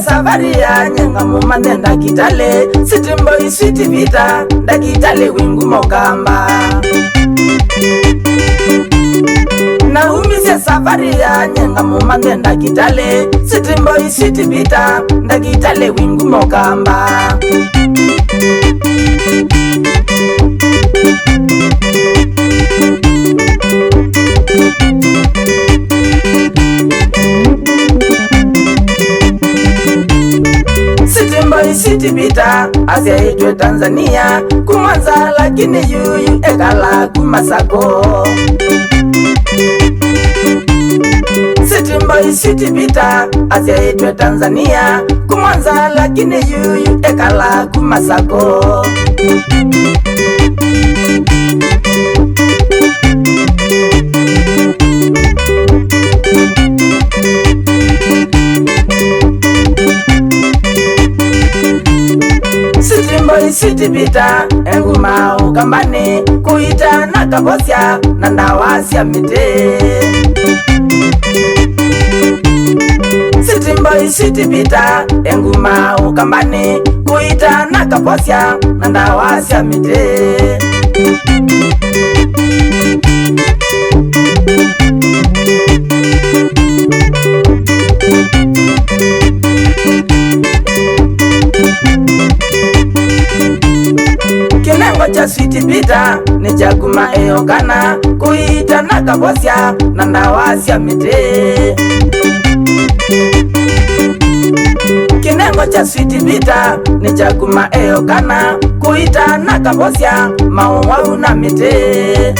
Safari ya nyenga mumande ndakitale sitimbo iswiti vita ndakitale wingu mokamba naumise safari ya nyenga mumande ndakitale sitimbo iswiti vita ndakitale wingu mokamba City bita Asia itwe Tanzania Kumwanza lakini yuyu ekala kumasako City bita Asia itwe Tanzania Kumwanza lakini yuyu ekala kumasako City bita enguma ukambani kuita nakabosya na ndawasya mite City bita enguma ukambani kuita nakabosya na ndawasya mite City bita ni chakuma eokana kuita nakabosya na ndawasya mite Kinengo cha sweet bita ni chakuma eokana kuita nakabosya maua una mite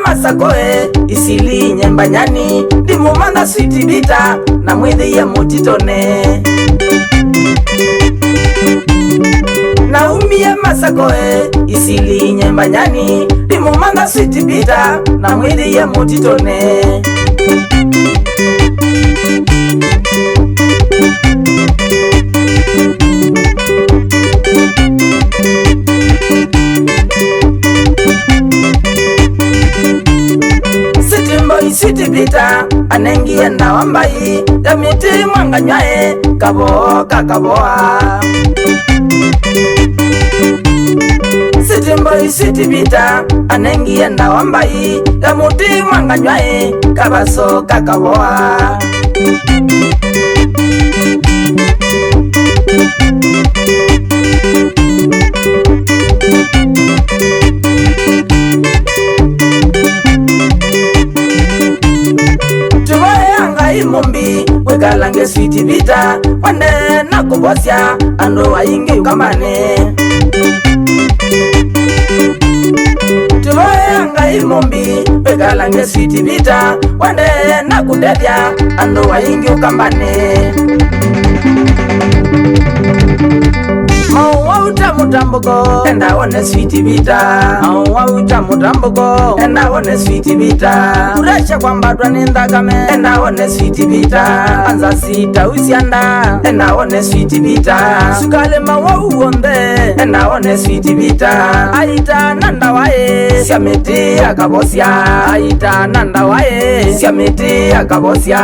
Masakoe isili nyembanyani ndimumanga sweet bita na mwithi ya mutitone naumie masakoe isili nyembanyani ndimumanga sweet bita na mwithi ya mutitone City bita anengie na wambai ya miti mwanganywae kaboka kaboa City bita anengie na wambai ya miti mwanganywae kabasoka kaboa Mumbi wekalange sweet bita wande nakubosya ando waingi ukamane Tuloe ngai mumbi wekalange sweet bita wande nakudevya ando waingi ukamane Mauta mutambuko enda one sweet bita Mauta mutambuko enda one sweet bita Uracha kwamba twanindagame enda one sweet bita Anza sita usianda enda one sweet bita Sukale mawa uonde enda one sweet bita Aita nanda wae siameti akabosya Aita nanda wae siameti akabosya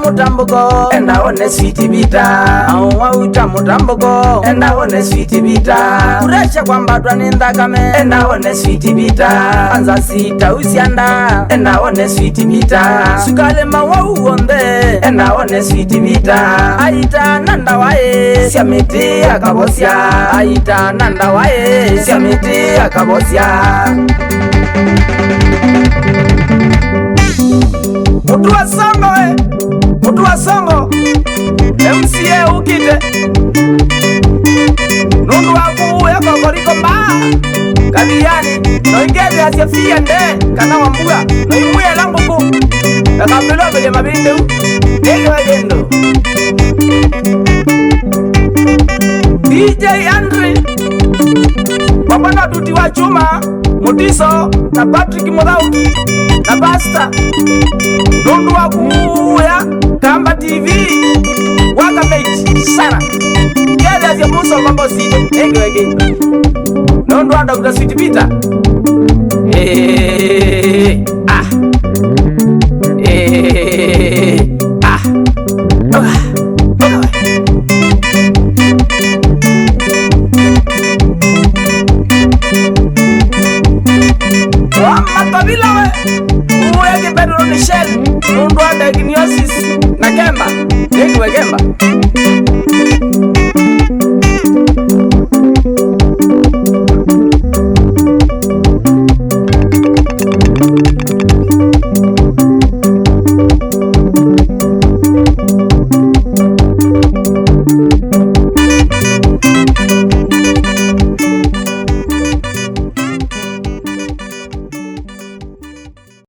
Mutambuko enda one sweet bita Mauta mutambuko enda one sweet bita Uracha kwamba twanindagame enda one sweet bita Anza sita usianda enda one sweet bita Sukale mawa uonde enda one sweet bita Aita nanda wae siameti akabosya Aita nanda wae siameti akabosya Mutu wa songo Mutu wa songo MCA ukite Nundu waku yako asia fia nde kana wambuga no imuya lango ko akambelo bele mabinde nege wagendo DJ Andre wapanda tuti wa chuma Mutiso na Patrick Mudauki na Basta Nundu wa kuya Kamba TV Waka mate sana Kele asia muso mambo sito nege wagendo Nundu wa Dr. Sweet Peter Makabila we uwe ke Pedro Michel Nundu wa diagnosis na Kemba Nege we Kemba